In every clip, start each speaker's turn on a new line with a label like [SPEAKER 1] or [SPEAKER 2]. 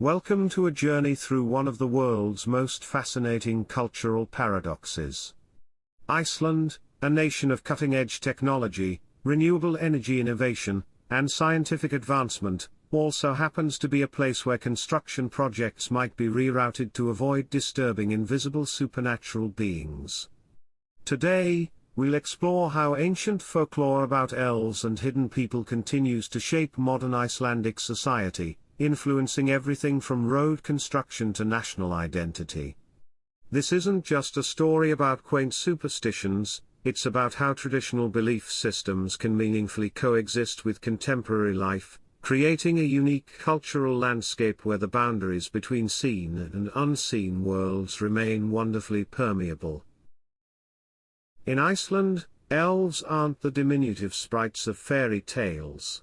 [SPEAKER 1] Welcome to a journey through one of the world's most fascinating cultural paradoxes. Iceland, a nation of cutting-edge technology, renewable energy innovation, and scientific advancement, also happens to be a place where construction projects might be rerouted to avoid disturbing invisible supernatural beings. Today, we'll explore how ancient folklore about elves and hidden people continues to shape modern Icelandic society, influencing everything from road construction to national identity. This isn't just a story about quaint superstitions, it's about how traditional belief systems can meaningfully coexist with contemporary life, creating a unique cultural landscape where the boundaries between seen and unseen worlds remain wonderfully permeable. In Iceland, elves aren't the diminutive sprites of fairy tales.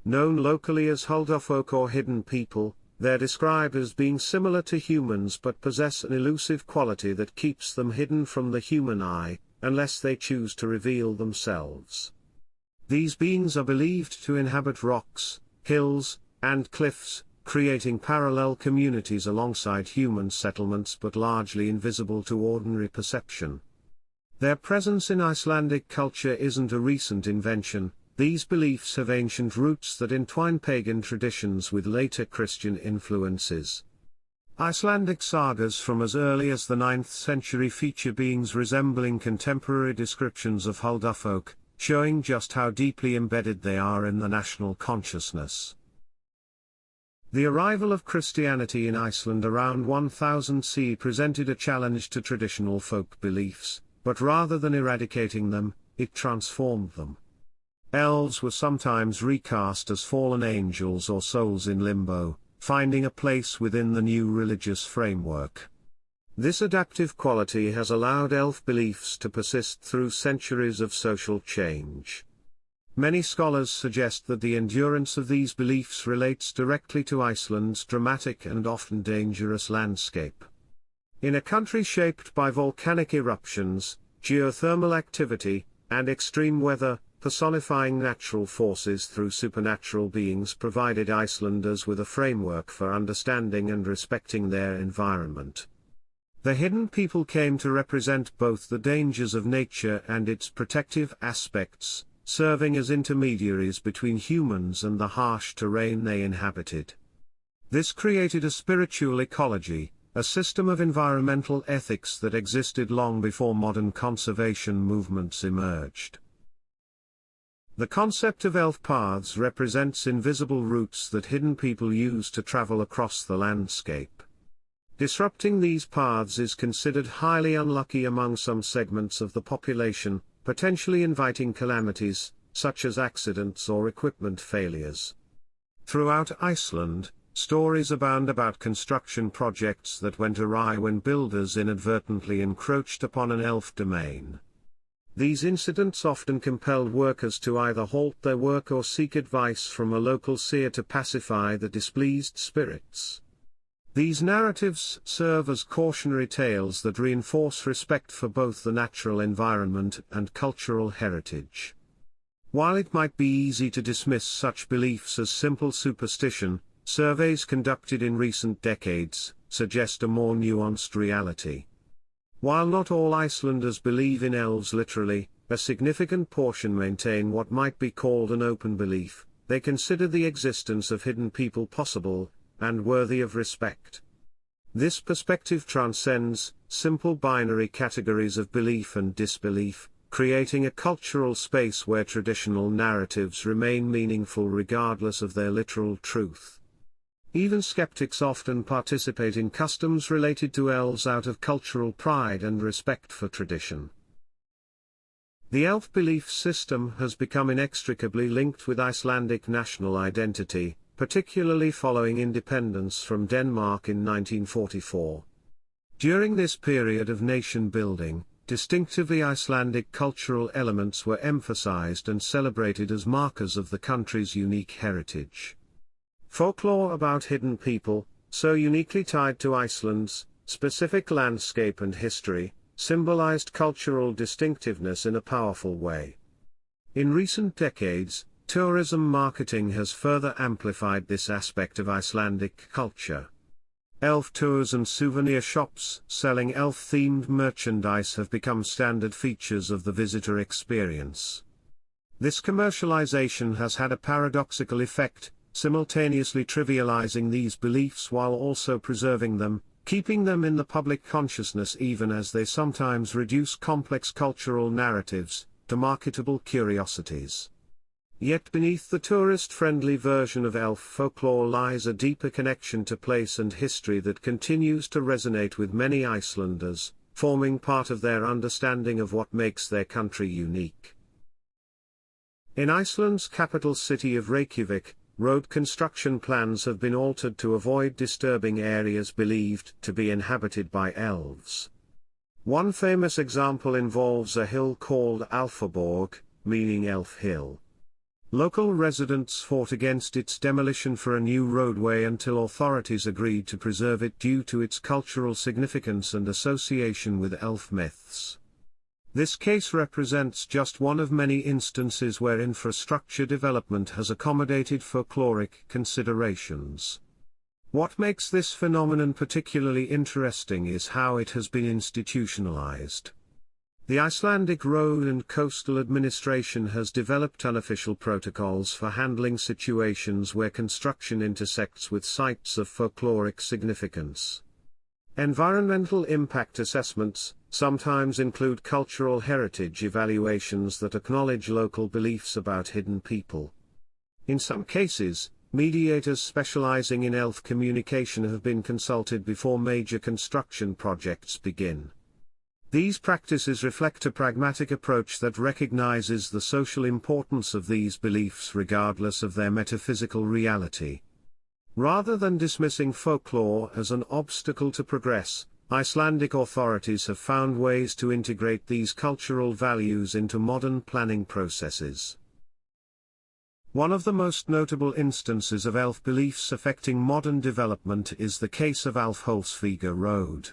[SPEAKER 1] Known locally as Huldufólk or hidden people, they're described as being similar to humans but possess an elusive quality that keeps them hidden from the human eye, unless they choose to reveal themselves. These beings are believed to inhabit rocks, hills, and cliffs, creating parallel communities alongside human settlements but largely invisible to ordinary perception. Their presence in Icelandic culture isn't a recent invention. These beliefs have ancient roots that entwine pagan traditions with later Christian influences. Icelandic sagas from as early as the 9th century feature beings resembling contemporary descriptions of Huldufólk, showing just how deeply embedded they are in the national consciousness. The arrival of Christianity in Iceland around 1000 CE presented a challenge to traditional folk beliefs, but rather than eradicating them, it transformed them. Elves were sometimes recast as fallen angels or souls in limbo, finding a place within the new religious framework. This adaptive quality has allowed elf beliefs to persist through centuries of social change. Many scholars suggest that the endurance of these beliefs relates directly to Iceland's dramatic and often dangerous landscape. In a country shaped by volcanic eruptions, geothermal activity, and extreme weather, personifying natural forces through supernatural beings provided Icelanders with a framework for understanding and respecting their environment. The hidden people came to represent both the dangers of nature and its protective aspects, serving as intermediaries between humans and the harsh terrain they inhabited. This created a spiritual ecology, a system of environmental ethics that existed long before modern conservation movements emerged. The concept of elf paths represents invisible routes that hidden people use to travel across the landscape. Disrupting these paths is considered highly unlucky among some segments of the population, potentially inviting calamities, such as accidents or equipment failures. Throughout Iceland, stories abound about construction projects that went awry when builders inadvertently encroached upon an elf domain. These incidents often compelled workers to either halt their work or seek advice from a local seer to pacify the displeased spirits. These narratives serve as cautionary tales that reinforce respect for both the natural environment and cultural heritage. While it might be easy to dismiss such beliefs as simple superstition, surveys conducted in recent decades suggest a more nuanced reality. While not all Icelanders believe in elves literally, a significant portion maintain what might be called an open belief. They consider the existence of hidden people possible, and worthy of respect. This perspective transcends simple binary categories of belief and disbelief, creating a cultural space where traditional narratives remain meaningful regardless of their literal truth. Even skeptics often participate in customs related to elves out of cultural pride and respect for tradition. The elf belief system has become inextricably linked with Icelandic national identity, particularly following independence from Denmark in 1944. During this period of nation-building, distinctively Icelandic cultural elements were emphasized and celebrated as markers of the country's unique heritage. Folklore about hidden people, so uniquely tied to Iceland's specific landscape and history, symbolized cultural distinctiveness in a powerful way. In recent decades, Tourism marketing has further amplified this aspect of Icelandic culture. Elf tours and souvenir shops selling elf-themed merchandise have become standard features of the visitor experience. This commercialization has had a paradoxical effect, simultaneously trivializing these beliefs while also preserving them, keeping them in the public consciousness even as they sometimes reduce complex cultural narratives to marketable curiosities. Yet beneath the tourist-friendly version of elf folklore lies a deeper connection to place and history that continues to resonate with many Icelanders, forming part of their understanding of what makes their country unique. In Iceland's capital city of Reykjavik, road construction plans have been altered to avoid disturbing areas believed to be inhabited by elves. One famous example involves a hill called Alfaborg, meaning Elf Hill. Local residents fought against its demolition for a new roadway until authorities agreed to preserve it due to its cultural significance and association with elf myths. This case represents just one of many instances where infrastructure development has accommodated folkloric considerations. What makes this phenomenon particularly interesting is how it has been institutionalized. The Icelandic Road and Coastal Administration has developed unofficial protocols for handling situations where construction intersects with sites of folkloric significance. Environmental impact assessments sometimes include cultural heritage evaluations that acknowledge local beliefs about hidden people. In some cases, mediators specializing in elf communication have been consulted before major construction projects begin. These practices reflect a pragmatic approach that recognizes the social importance of these beliefs regardless of their metaphysical reality. Rather than dismissing folklore as an obstacle to progress, Icelandic authorities have found ways to integrate these cultural values into modern planning processes. One of the most notable instances of elf beliefs affecting modern development is the case of Huldufólk Road.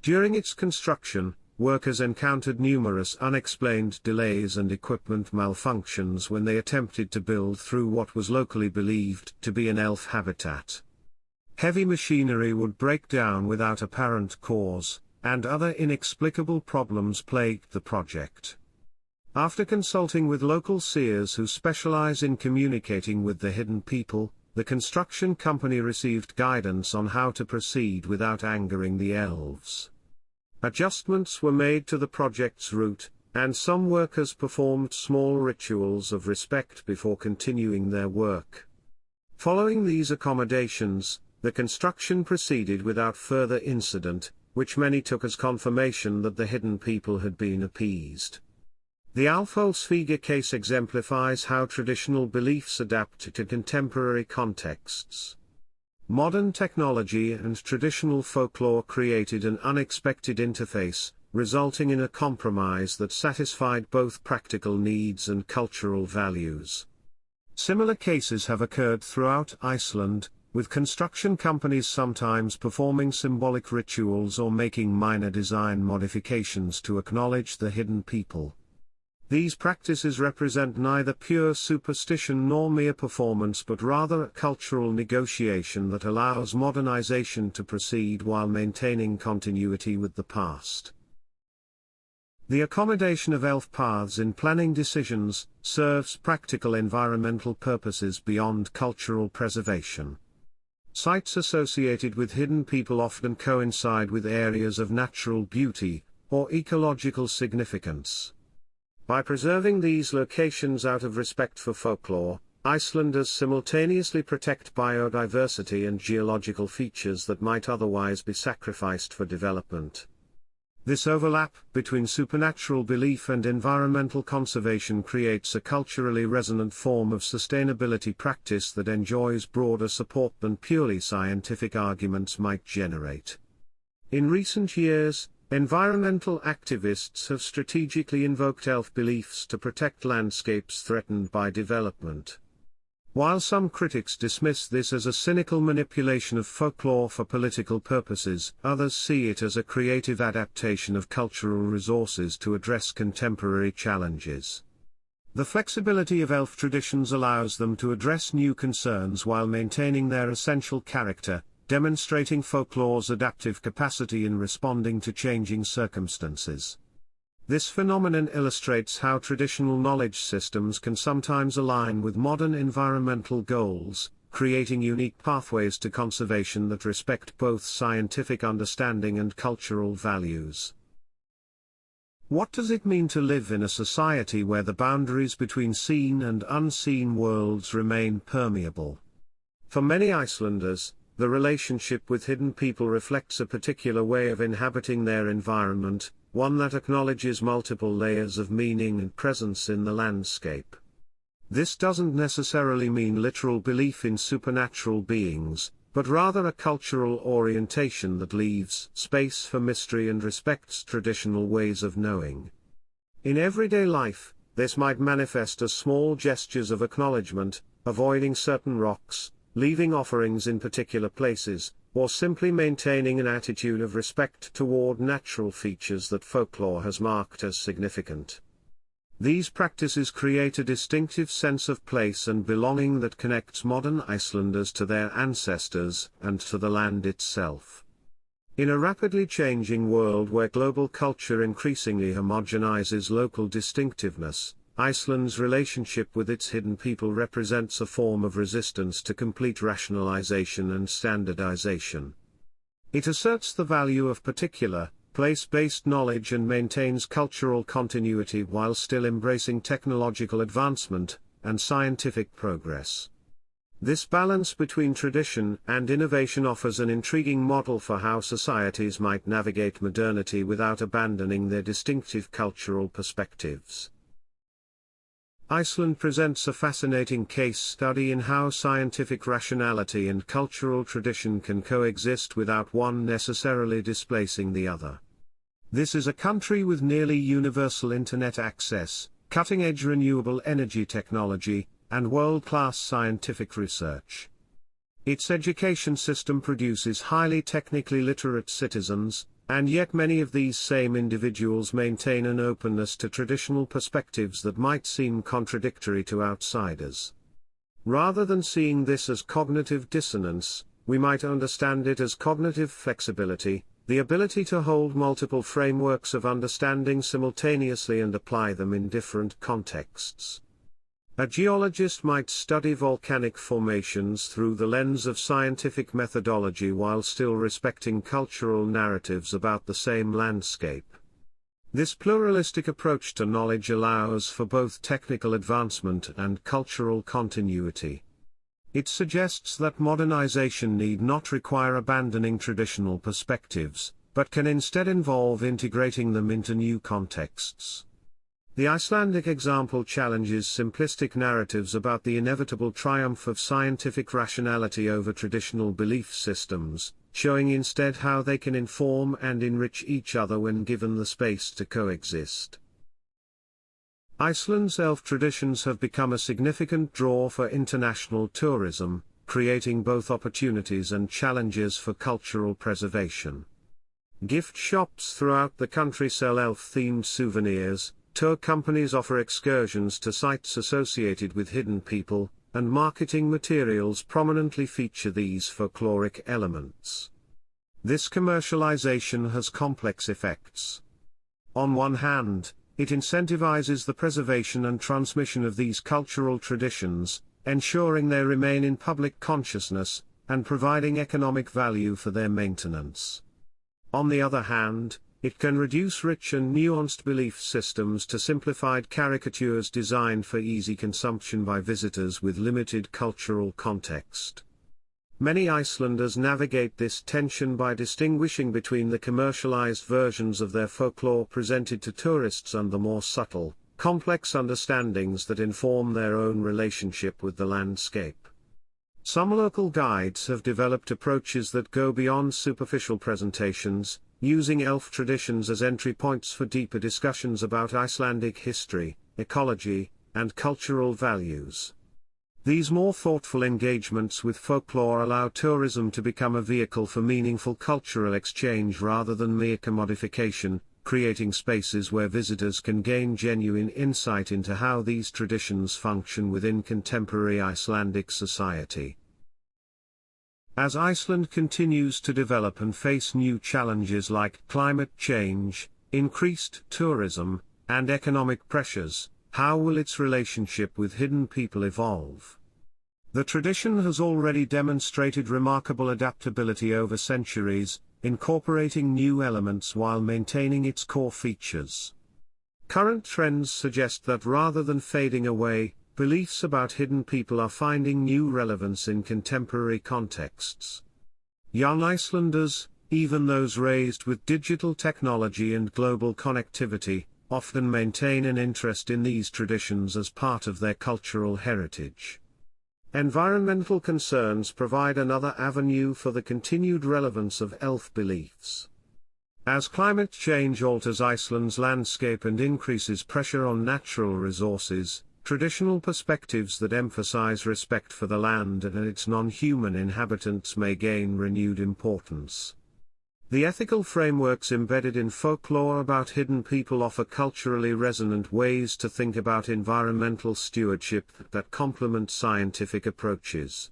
[SPEAKER 1] During its construction, workers encountered numerous unexplained delays and equipment malfunctions when they attempted to build through what was locally believed to be an elf habitat. Heavy machinery would break down without apparent cause, and other inexplicable problems plagued the project. After consulting with local seers who specialize in communicating with the hidden people, the construction company received guidance on how to proceed without angering the elves. Adjustments were made to the project's route, and some workers performed small rituals of respect before continuing their work. Following these accommodations, the construction proceeded without further incident, which many took as confirmation that the hidden people had been appeased. The Huldufólk case exemplifies how traditional beliefs adapt to contemporary contexts. Modern technology and traditional folklore created an unexpected interface, resulting in a compromise that satisfied both practical needs and cultural values. Similar cases have occurred throughout Iceland, with construction companies sometimes performing symbolic rituals or making minor design modifications to acknowledge the hidden people. These practices represent neither pure superstition nor mere performance but rather a cultural negotiation that allows modernization to proceed while maintaining continuity with the past. The accommodation of elf paths in planning decisions serves practical environmental purposes beyond cultural preservation. Sites associated with hidden people often coincide with areas of natural beauty or ecological significance. By preserving these locations out of respect for folklore, Icelanders simultaneously protect biodiversity and geological features that might otherwise be sacrificed for development. This overlap between supernatural belief and environmental conservation creates a culturally resonant form of sustainability practice that enjoys broader support than purely scientific arguments might generate. In recent years, environmental activists have strategically invoked elf beliefs to protect landscapes threatened by development. While some critics dismiss this as a cynical manipulation of folklore for political purposes, others see it as a creative adaptation of cultural resources to address contemporary challenges. The flexibility of elf traditions allows them to address new concerns while maintaining their essential character, demonstrating folklore's adaptive capacity in responding to changing circumstances. This phenomenon illustrates how traditional knowledge systems can sometimes align with modern environmental goals, creating unique pathways to conservation that respect both scientific understanding and cultural values. What does it mean to live in a society where the boundaries between seen and unseen worlds remain permeable? For many Icelanders, the relationship with hidden people reflects a particular way of inhabiting their environment, one that acknowledges multiple layers of meaning and presence in the landscape. This doesn't necessarily mean literal belief in supernatural beings, but rather a cultural orientation that leaves space for mystery and respects traditional ways of knowing. In everyday life, this might manifest as small gestures of acknowledgement, avoiding certain rocks, leaving offerings in particular places, or simply maintaining an attitude of respect toward natural features that folklore has marked as significant. These practices create a distinctive sense of place and belonging that connects modern Icelanders to their ancestors and to the land itself. In a rapidly changing world where global culture increasingly homogenizes local distinctiveness, Iceland's relationship with its hidden people represents a form of resistance to complete rationalization and standardization. It asserts the value of particular, place-based knowledge and maintains cultural continuity while still embracing technological advancement and scientific progress. This balance between tradition and innovation offers an intriguing model for how societies might navigate modernity without abandoning their distinctive cultural perspectives. Iceland presents a fascinating case study in how scientific rationality and cultural tradition can coexist without one necessarily displacing the other. This is a country with nearly universal internet access, cutting-edge renewable energy technology, and world-class scientific research. Its education system produces highly technically literate citizens, and yet many of these same individuals maintain an openness to traditional perspectives that might seem contradictory to outsiders. Rather than seeing this as cognitive dissonance, we might understand it as cognitive flexibility, the ability to hold multiple frameworks of understanding simultaneously and apply them in different contexts. A geologist might study volcanic formations through the lens of scientific methodology while still respecting cultural narratives about the same landscape. This pluralistic approach to knowledge allows for both technical advancement and cultural continuity. It suggests that modernization need not require abandoning traditional perspectives, but can instead involve integrating them into new contexts. The Icelandic example challenges simplistic narratives about the inevitable triumph of scientific rationality over traditional belief systems, showing instead how they can inform and enrich each other when given the space to coexist. Iceland's elf traditions have become a significant draw for international tourism, creating both opportunities and challenges for cultural preservation. Gift shops throughout the country sell elf-themed souvenirs, tour companies offer excursions to sites associated with hidden people, and marketing materials prominently feature these folkloric elements. This commercialization has complex effects. On one hand, it incentivizes the preservation and transmission of these cultural traditions, ensuring they remain in public consciousness, and providing economic value for their maintenance. On the other hand, it can reduce rich and nuanced belief systems to simplified caricatures designed for easy consumption by visitors with limited cultural context. Many Icelanders navigate this tension by distinguishing between the commercialized versions of their folklore presented to tourists and the more subtle, complex understandings that inform their own relationship with the landscape. Some local guides have developed approaches that go beyond superficial presentations, using elf traditions as entry points for deeper discussions about Icelandic history, ecology, and cultural values. These more thoughtful engagements with folklore allow tourism to become a vehicle for meaningful cultural exchange rather than mere commodification, creating spaces where visitors can gain genuine insight into how these traditions function within contemporary Icelandic society. As Iceland continues to develop and face new challenges like climate change, increased tourism, and economic pressures, how will its relationship with hidden people evolve? The tradition has already demonstrated remarkable adaptability over centuries, incorporating new elements while maintaining its core features. Current trends suggest that rather than fading away, beliefs about hidden people are finding new relevance in contemporary contexts. Young Icelanders, even those raised with digital technology and global connectivity, often maintain an interest in these traditions as part of their cultural heritage. Environmental concerns provide another avenue for the continued relevance of elf beliefs. As climate change alters Iceland's landscape and increases pressure on natural resources, traditional perspectives that emphasize respect for the land and its non-human inhabitants may gain renewed importance. The ethical frameworks embedded in folklore about hidden people offer culturally resonant ways to think about environmental stewardship that complement scientific approaches.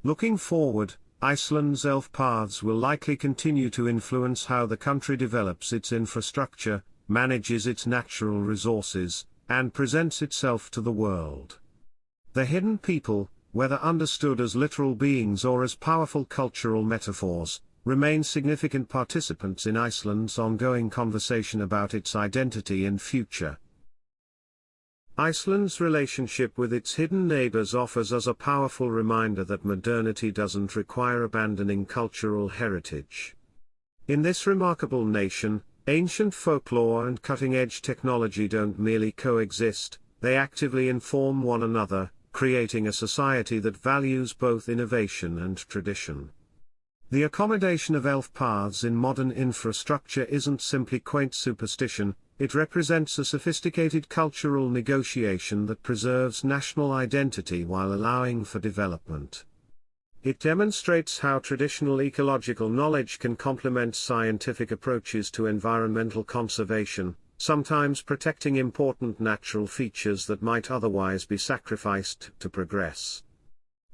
[SPEAKER 1] Looking forward, Iceland's elf paths will likely continue to influence how the country develops its infrastructure, manages its natural resources, and presents itself to the world. The hidden people, whether understood as literal beings or as powerful cultural metaphors, remain significant participants in Iceland's ongoing conversation about its identity and future. Iceland's relationship with its hidden neighbors offers us a powerful reminder that modernity doesn't require abandoning cultural heritage. In this remarkable nation, ancient folklore and cutting-edge technology don't merely coexist, they actively inform one another, creating a society that values both innovation and tradition. The accommodation of elf paths in modern infrastructure isn't simply quaint superstition, it represents a sophisticated cultural negotiation that preserves national identity while allowing for development. It demonstrates how traditional ecological knowledge can complement scientific approaches to environmental conservation, sometimes protecting important natural features that might otherwise be sacrificed to progress.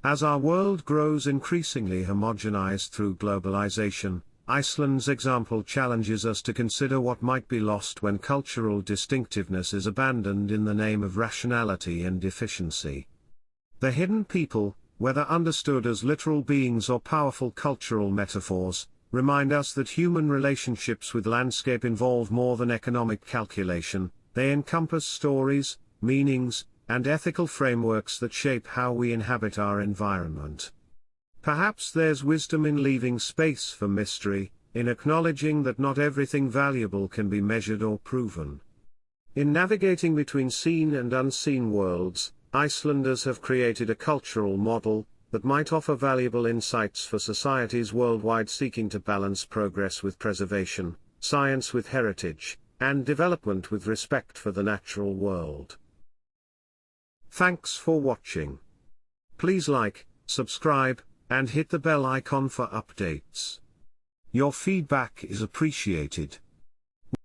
[SPEAKER 1] As our world grows increasingly homogenized through globalization, Iceland's example challenges us to consider what might be lost when cultural distinctiveness is abandoned in the name of rationality and efficiency. The hidden people, whether understood as literal beings or powerful cultural metaphors, remind us that human relationships with landscape involve more than economic calculation, they encompass stories, meanings, and ethical frameworks that shape how we inhabit our environment. Perhaps there's wisdom in leaving space for mystery, in acknowledging that not everything valuable can be measured or proven. In navigating between seen and unseen worlds, Icelanders have created a cultural model that might offer valuable insights for societies worldwide seeking to balance progress with preservation, science with heritage, and development with respect for the natural world. Thanks for watching. Please like, subscribe, and hit the bell icon for updates. Your feedback is appreciated.